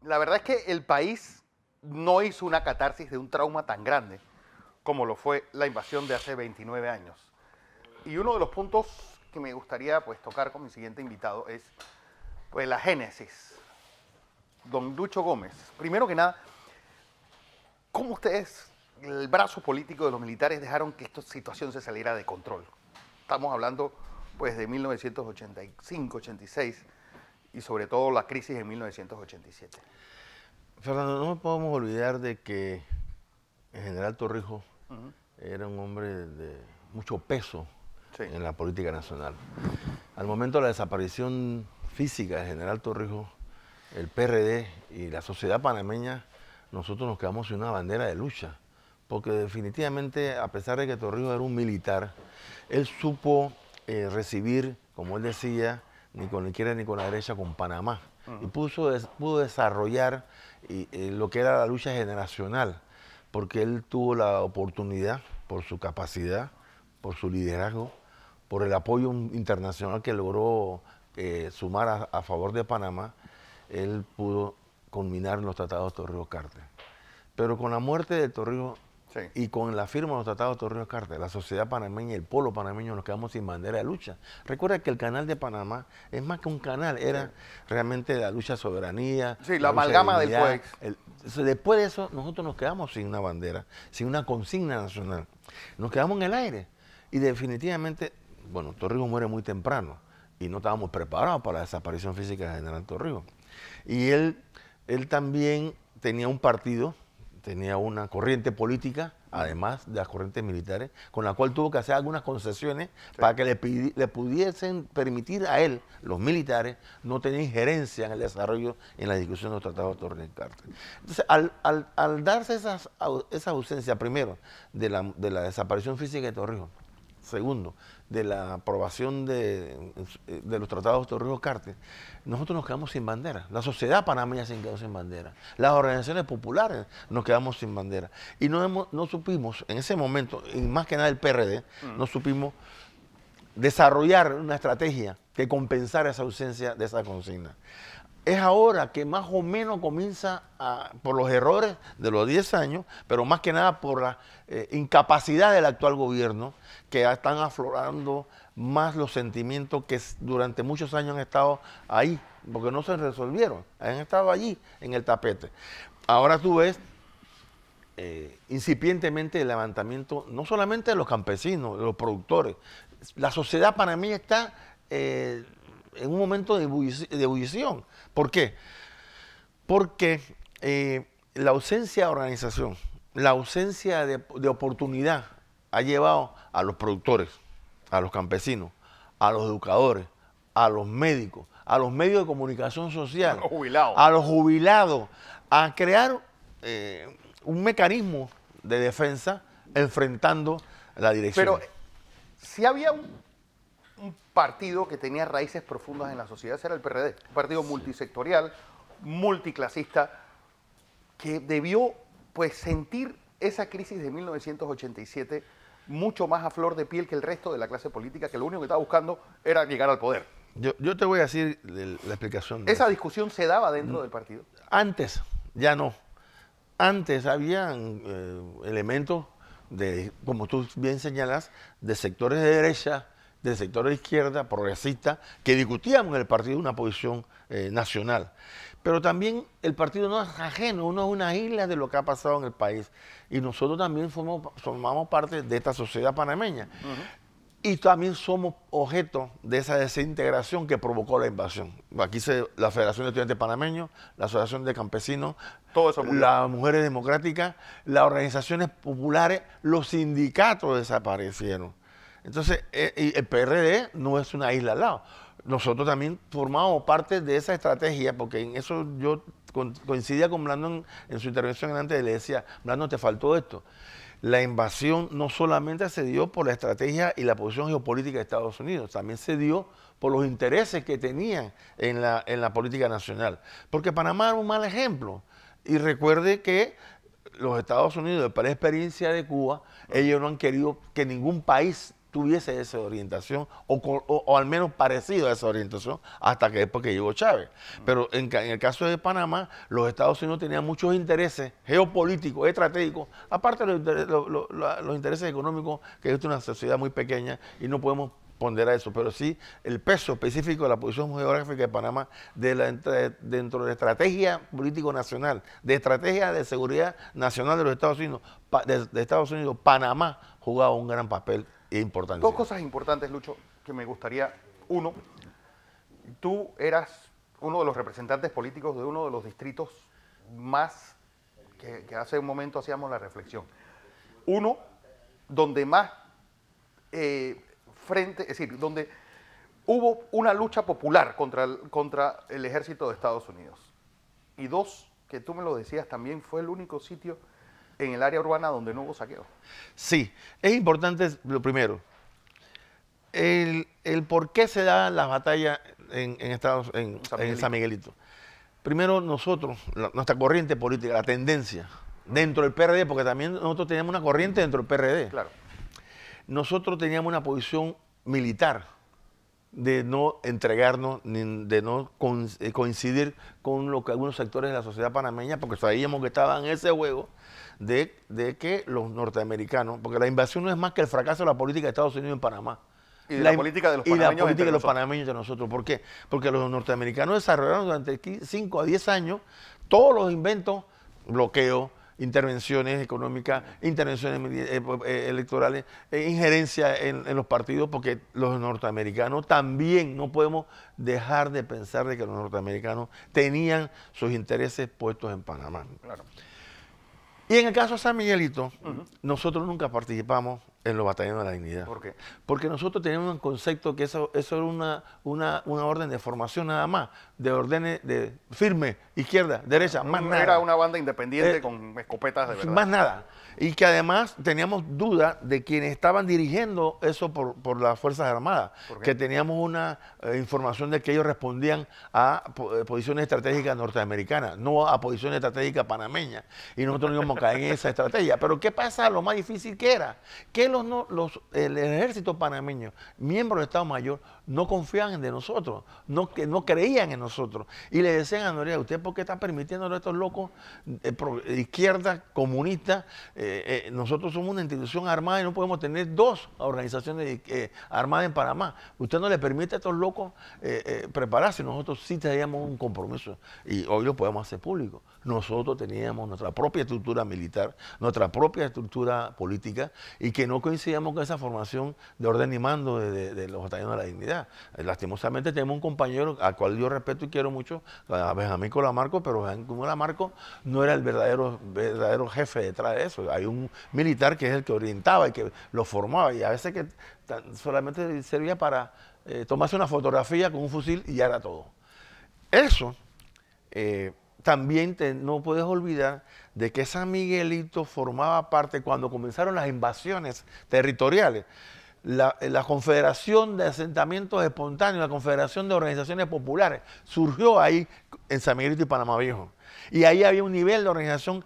La verdad es que el país no hizo una catarsis de un trauma tan grande como lo fue la invasión de hace 29 años. Y uno de los puntos que me gustaría pues tocar con mi siguiente invitado es pues la génesis. Don Lucho Gómez, primero que nada, ¿cómo ustedes, el brazo político de los militares, dejaron que esta situación se saliera de control? Estamos hablando pues de 1985, 86 y sobre todo la crisis en 1987. Fernando, no podemos olvidar de que el general Torrijos era un hombre de mucho peso en la política nacional. Al momento de la desaparición física del general Torrijos, el PRD y la sociedad panameña, nosotros nos quedamos sin una bandera de lucha, porque definitivamente, a pesar de que Torrijos era un militar, él supo recibir, como él decía, ni con la izquierda ni con la derecha, con Panamá. Y pudo desarrollar lo que era la lucha generacional, porque él tuvo la oportunidad, por su capacidad, por su liderazgo, por el apoyo internacional que logró sumar a favor de Panamá, él pudo culminar los tratados Torrijos-Carter. Pero con la muerte de Torrijos y con la firma de los tratados Torrijos-Carter, la sociedad panameña y el pueblo panameño nos quedamos sin bandera de lucha. Recuerda que el canal de Panamá es más que un canal, era realmente la lucha de soberanía. Sí, la amalgama del país. Después de eso, nosotros nos quedamos sin una bandera, sin una consigna nacional. Nos quedamos en el aire. Y definitivamente, bueno, Torrijos muere muy temprano y no estábamos preparados para la desaparición física del general Torrijos. Y él también tenía un partido, tenía una corriente política, además de las corrientes militares, con la cual tuvo que hacer algunas concesiones para que le pudiesen permitir a él, los militares, no tener injerencia en el desarrollo, en la discusión de los tratados Torrijos-Carter. Entonces, al darse esa ausencia, primero, de la desaparición física de Torrijos, segundo, de la aprobación de los tratados Torrijos-Carter, nosotros nos quedamos sin bandera. La sociedad panameña se quedó sin bandera. Las organizaciones populares nos quedamos sin bandera. Y no supimos, en ese momento, y más que nada el PRD, no supimos desarrollar una estrategia que compensara esa ausencia de esa consigna. Es ahora que más o menos comienza, por los errores de los 10 años, pero más que nada por la incapacidad del actual gobierno, que están aflorando más los sentimientos que durante muchos años han estado ahí, porque no se resolvieron, han estado allí en el tapete. Ahora tú ves incipientemente el levantamiento, no solamente de los campesinos, de los productores. La sociedad panameña está en un momento de ebullición. ¿Por qué? Porque la ausencia de organización, la ausencia de oportunidad ha llevado a los productores, a los campesinos, a los educadores, a los médicos, a los medios de comunicación social, a los jubilados, a crear un mecanismo de defensa enfrentando la dirección. Pero si había un partido que tenía raíces profundas en la sociedad, ese era el PRD, un partido multisectorial, multiclasista, que debió pues sentir esa crisis de 1987 mucho más a flor de piel que el resto de la clase política, que lo único que estaba buscando era llegar al poder. Yo te voy a decir la explicación. ¿Esa discusión se daba dentro del partido? Antes, ya no. Antes habían elementos como tú bien señalas, de sectores de derecha, de sectores de izquierda, progresistas, que discutíamos en el partido una posición nacional. Pero también el partido no es ajeno, uno es una isla de lo que ha pasado en el país. Y nosotros también formamos parte de esta sociedad panameña. Y también somos objeto de esa desintegración que provocó la invasión. Aquí la Federación de Estudiantes Panameños, la Asociación de Campesinos, todo eso las Mujeres Democráticas, las organizaciones populares, los sindicatos desaparecieron. Entonces, el PRD no es una isla al lado. Nosotros también formamos parte de esa estrategia, porque en eso yo coincidía con Blandón en su intervención antes, le decía, Blandón, te faltó esto. La invasión no solamente se dio por la estrategia y la posición geopolítica de Estados Unidos, también se dio por los intereses que tenían en la política nacional. Porque Panamá era un mal ejemplo. Y recuerde que los Estados Unidos, para la experiencia de Cuba, ellos no han querido que ningún país tuviese esa orientación o al menos parecido a esa orientación hasta que después que llegó Chávez. Pero en el caso de Panamá, los Estados Unidos tenían muchos intereses geopolíticos, estratégicos, aparte de los intereses económicos, que es una sociedad muy pequeña y no podemos ponderar eso, pero sí el peso específico de la posición geográfica de Panamá dentro de la estrategia político nacional, de estrategia de seguridad nacional de los Estados Unidos, de Estados Unidos, Panamá jugaba un gran papel e importante. Dos cosas importantes, Lucho, que me gustaría. Uno, tú eras uno de los representantes políticos de uno de los distritos más, que hace un momento hacíamos la reflexión. Uno, donde más es decir, donde hubo una lucha popular contra el ejército de Estados Unidos. Y dos, que tú me lo decías, también fue el único sitio en el área urbana donde no hubo saqueo. Sí, es importante lo primero, el por qué se da las batallas en San Miguelito. Primero nosotros, nuestra corriente política, la tendencia dentro del PRD, porque también nosotros teníamos una corriente dentro del PRD. Claro. Nosotros teníamos una posición militar de no entregarnos, ni de no coincidir con lo que algunos sectores de la sociedad panameña, porque sabíamos que estaban en ese juego de que los norteamericanos, porque la invasión no es más que el fracaso de la política de Estados Unidos en Panamá. Y de la política de los panameños. Y la política de los panameños de nosotros. ¿Por qué? Porque los norteamericanos desarrollaron durante 5 a 10 años todos los inventos, bloqueos, intervenciones económicas, intervenciones electorales, injerencia en los partidos, porque los norteamericanos también no podemos dejar de pensar de que los norteamericanos tenían sus intereses puestos en Panamá. Claro. Y en el caso de San Miguelito, nosotros nunca participamos en los batallones de la dignidad. ¿Por qué? Porque nosotros teníamos un concepto que eso era una orden de formación nada más, de órdenes de firme, izquierda, derecha, más nada. Era una banda independiente con escopetas de verdad. Más nada. Y que además teníamos duda de quienes estaban dirigiendo eso por las Fuerzas Armadas, que teníamos una información de que ellos respondían a posiciones estratégicas norteamericanas, no a posiciones estratégicas panameñas. Y nosotros no íbamos a caer en esa estrategia. Pero ¿qué pasa? Lo más difícil que era, que el ejército panameño, miembros del Estado Mayor, no confiaban en nosotros, no creían en nosotros. Y le decían a Noriega, ¿usted por qué está permitiendo a estos locos de izquierda, comunistas? Nosotros somos una institución armada y no podemos tener dos organizaciones armadas en Panamá. Usted no le permite a estos locos prepararse. Nosotros sí teníamos un compromiso y hoy lo podemos hacer público. Nosotros teníamos nuestra propia estructura militar, nuestra propia estructura política y que no coincidíamos con esa formación de orden y mando de los batallones de la dignidad. Lastimosamente tenemos un compañero al cual yo respeto y quiero mucho, a Benjamín Colamarco, pero Benjamín Colamarco no era el verdadero jefe detrás de eso. Hay un militar que es el que orientaba y que lo formaba y a veces que solamente servía para tomarse una fotografía con un fusil y ya era todo. Eso también no puedes olvidar de que San Miguelito formaba parte cuando comenzaron las invasiones territoriales. La Confederación de Asentamientos Espontáneos, la Confederación de Organizaciones Populares, surgió ahí en San Miguelito y Panamá Viejo. Y ahí había un nivel de organización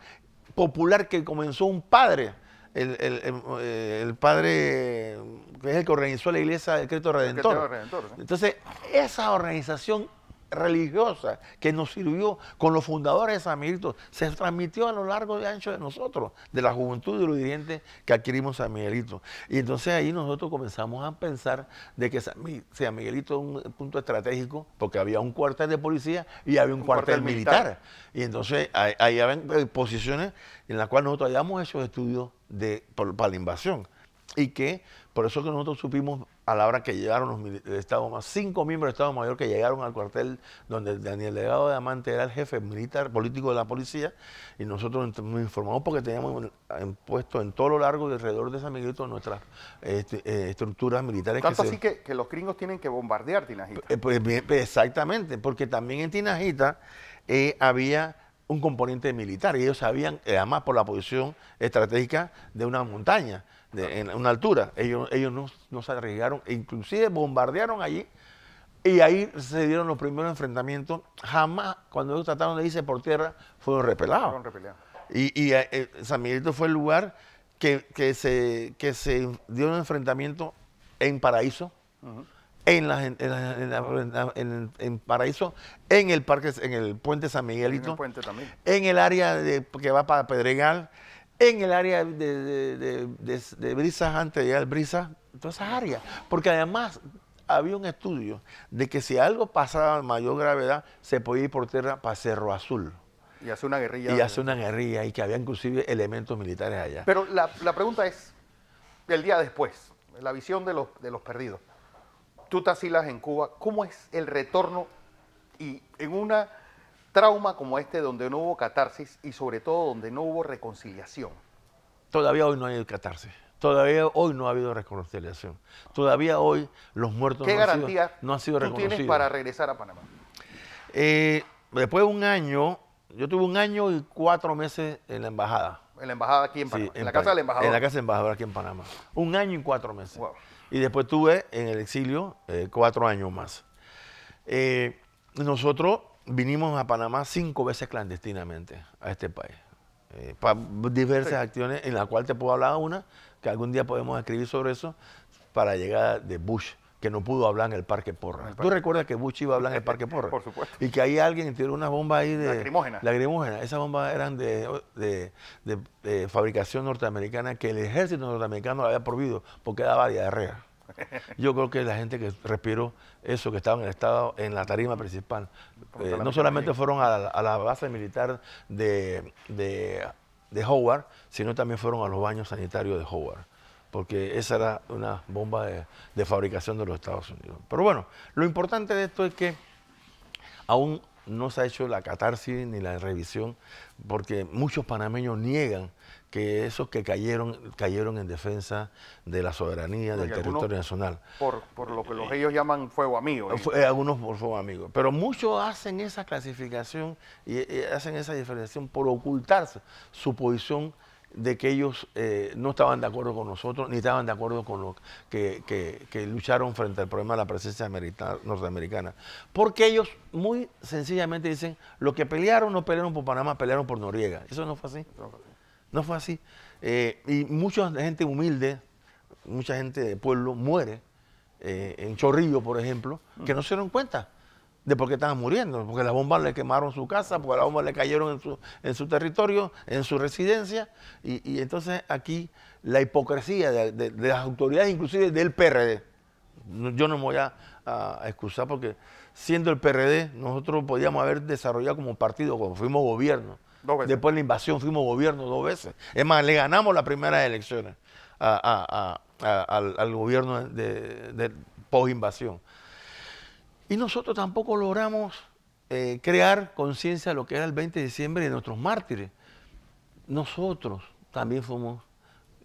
popular que comenzó un padre, el padre que es el que organizó la iglesia del Cristo Redentor. Entonces, esa organización religiosa que nos sirvió con los fundadores de San Miguelito se transmitió a lo largo y ancho de nosotros, de la juventud y de los dirigentes que adquirimos San Miguelito. Y entonces ahí nosotros comenzamos a pensar de que San Miguelito es un punto estratégico porque había un cuartel de policía y había un cuartel militar. Y entonces ahí había posiciones en las cuales nosotros habíamos hecho estudios para la invasión. Y que por eso que nosotros supimos a la hora que llegaron los Estado Mayor, 5 miembros del Estado Mayor que llegaron al cuartel donde Daniel Delgado de Amante era el jefe militar político de la policía, y nosotros nos informamos porque teníamos puesto en todo lo largo y alrededor de San Miguelito nuestras estructuras militares. Tanto así que los gringos tienen que bombardear Tinajita. Exactamente, porque también en Tinajita había un componente militar y ellos sabían, además por la posición estratégica de una montaña, en una altura, ellos no se arriesgaron, e inclusive bombardearon allí y ahí se dieron los primeros enfrentamientos. Jamás, cuando ellos trataron de irse por tierra, fueron repelados. Y San Miguelito fue el lugar que se dio un enfrentamiento en Paraíso, en Paraíso, en el parque, en el puente San Miguelito, En el puente también. en el área que va para Pedregal, en el área de Brisas, antes de llegar al Brisas, todas esas áreas. Porque además había un estudio de que si algo pasaba a mayor gravedad, se podía ir por tierra para Cerro Azul. Y hace una guerrilla. Y hace una guerrilla y que había inclusive elementos militares allá. Pero la pregunta es, el día después, la visión de los perdidos. Tú te asilas en Cuba, ¿cómo es el retorno y en una trauma como este donde no hubo catarsis y sobre todo donde no hubo reconciliación? Todavía hoy no hay catarsis. Todavía hoy no ha habido reconciliación. Todavía hoy los muertos ¿Qué garantía no han sido tú reconocidos. tienes para regresar a Panamá? Después de un año, yo tuve 1 año y 4 meses en la embajada. En la embajada aquí en Panamá, en la casa del embajador. En la casa del embajador aquí en Panamá. 1 año y 4 meses. Wow. Y después tuve en el exilio 4 años más. Nosotros vinimos a Panamá 5 veces clandestinamente a este país. Para diversas acciones, en la cual te puedo hablar una, que algún día podemos escribir sobre eso, para llegar de Bush, que no pudo hablar en el Parque Porra. ¿Tú recuerdas que Bush iba a hablar en el Parque Porra? Por supuesto. Y que ahí alguien tiró una bomba ahí de... Lacrimógena. Lacrimógena. Esas bombas eran de fabricación norteamericana, que el ejército norteamericano la había prohibido porque daba diarrea. Yo creo que la gente que respiró eso, que estaba en la tarima principal, no solamente fueron a la base militar de Howard, sino también fueron a los baños sanitarios de Howard, porque esa era una bomba de fabricación de los Estados Unidos. Pero bueno, lo importante de esto es que aún no se ha hecho la catarsis ni la revisión, porque muchos panameños niegan que esos que cayeron en defensa de la soberanía del territorio nacional. Por lo que ellos llaman fuego amigo. Algunos por fuego amigo. Pero muchos hacen esa clasificación y hacen esa diferenciación por ocultarse su posición de que ellos no estaban de acuerdo con nosotros, ni estaban de acuerdo con los que lucharon frente al problema de la presencia norteamericana. Porque ellos muy sencillamente dicen, los que pelearon no pelearon por Panamá, pelearon por Noriega. Eso no fue así. No fue así. Y mucha gente humilde, mucha gente de pueblo muere, en Chorrillo, por ejemplo, que no se dieron cuenta de por qué estaban muriendo, porque las bombas le quemaron su casa, porque las bombas le cayeron en su territorio, en su residencia, y entonces aquí la hipocresía de las autoridades, inclusive del PRD, yo no me voy a excusar porque siendo el PRD, nosotros podíamos haber desarrollado como partido cuando fuimos gobierno. Después de la invasión fuimos gobierno 2 veces. Es más, le ganamos las primeras elecciones al gobierno de post-invasión. Y nosotros tampoco logramos crear conciencia de lo que era el 20 de diciembre de nuestros mártires. Nosotros también fuimos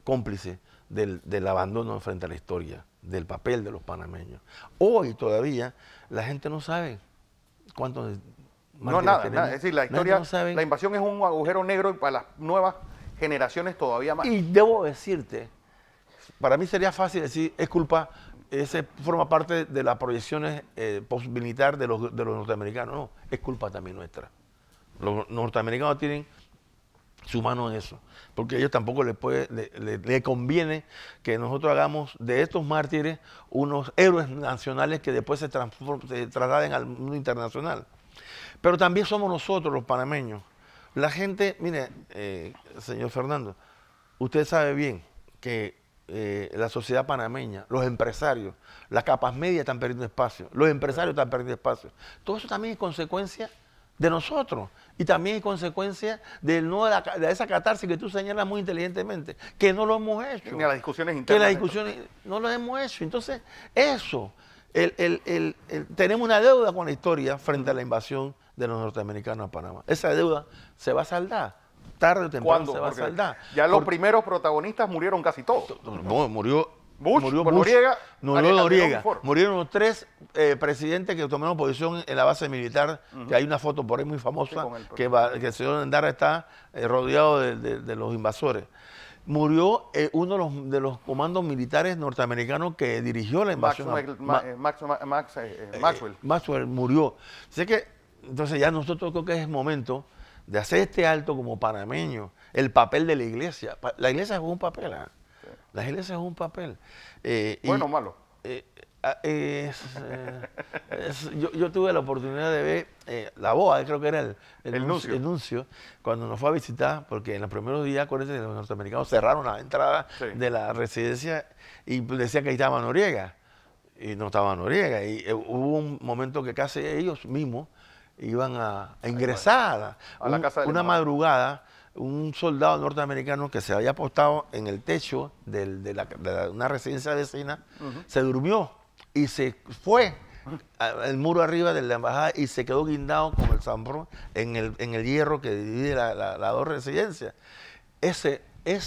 cómplices del abandono frente a la historia, del papel de los panameños. Hoy todavía la gente no sabe cuántos... No, nada. Es decir, la historia, la invasión es un agujero negro y para las nuevas generaciones todavía más. Y debo decirte, para mí sería fácil decir, es culpa, ese forma parte de las proyecciones post-militar de los norteamericanos. No, es culpa también nuestra. Los norteamericanos tienen su mano en eso, porque a ellos tampoco le conviene que nosotros hagamos de estos mártires unos héroes nacionales que después se trasladen al mundo internacional. Pero también somos nosotros los panameños. La gente, mire, señor Fernando, usted sabe bien que la sociedad panameña, los empresarios, las capas medias están perdiendo espacio, los empresarios están perdiendo espacio. Todo eso también es consecuencia de nosotros y también es consecuencia de esa catarsis que tú señalas muy inteligentemente, que no lo hemos hecho. Ni a las discusiones internas. Que las discusiones no lo hemos hecho. Entonces, eso, tenemos una deuda con la historia frente a la invasión de los norteamericanos a Panamá. Esa deuda se va a saldar. Tarde o temprano se va a saldar. Ya los primeros protagonistas murieron casi todos. Murió Bush, murió Noriega, Noriega. Murieron los 3 presidentes que tomaron posición en la base militar, que hay una foto por ahí muy famosa, que el señor Endara está rodeado de los invasores. Murió uno de los comandos militares norteamericanos que dirigió la invasión. Maxwell. Maxwell murió. Así que, entonces ya nosotros creo que es momento de hacer este alto como panameño, el papel de la iglesia. La iglesia es un papel, ¿eh? La iglesia es un papel. Bueno o malo. Yo tuve la oportunidad de ver la BOA, creo que era El nuncio. el nuncio, cuando nos fue a visitar, porque en los primeros días, acuérdense, los norteamericanos cerraron las entradas Sí. de la residencia y decía que ahí estaba Noriega, y no estaba Noriega, y hubo un momento que casi ellos mismos iban a ingresar A la casa del una embajador. madrugada. Un soldado norteamericano que se había apostado en el techo una residencia vecina, se durmió y se fue al muro arriba de la embajada y se quedó guindado con el zambrón en el hierro que divide las dos residencias. Ese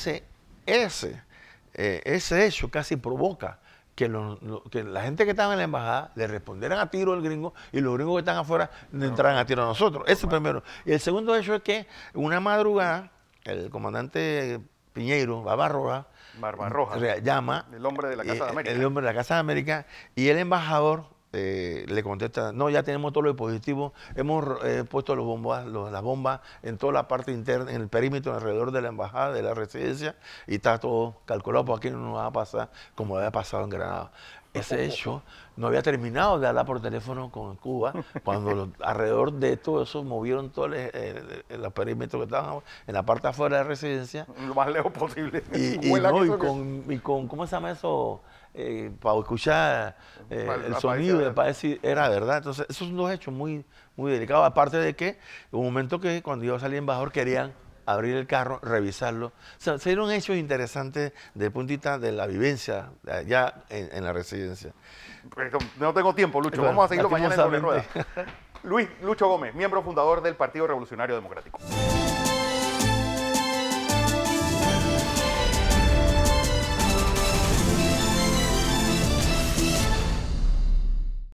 hecho casi provoca que la gente que estaba en la embajada le respondieran a tiro al gringo y los gringos que están afuera le entraran a tiro a nosotros. Ese es el primero. Y el segundo hecho es que una madrugada el comandante Piñeiro, Barbarroja, llama el hombre de la Casa de América. El hombre de la Casa de América, y el embajador le contesta: no, ya tenemos todo lo dispositivos, hemos puesto las bombas en toda la parte interna, en el perímetro alrededor de la embajada, de la residencia, y está todo calculado, porque aquí no nos va a pasar como había pasado en Granada. Ese hecho no había terminado de hablar por teléfono con Cuba, cuando alrededor de todo eso movieron todos los perímetros que estaban en la parte afuera de la residencia. Lo más lejos posible. Y con ¿cómo se llama eso? Para escuchar el sonido, para decir, era verdad. Entonces, esos son dos hechos muy, muy delicados. Aparte de que, un momento que cuando iba a salir embajador querían abrir el carro, revisarlo. O sea, se dieron hechos interesantes desde el punto de vista de la vivencia allá en la residencia. No tengo tiempo, Lucho. Bueno, vamos a seguirlo mañana en Sobre Rueda. lastimosamente. Luis Lucho Gómez, miembro fundador del Partido Revolucionario Democrático.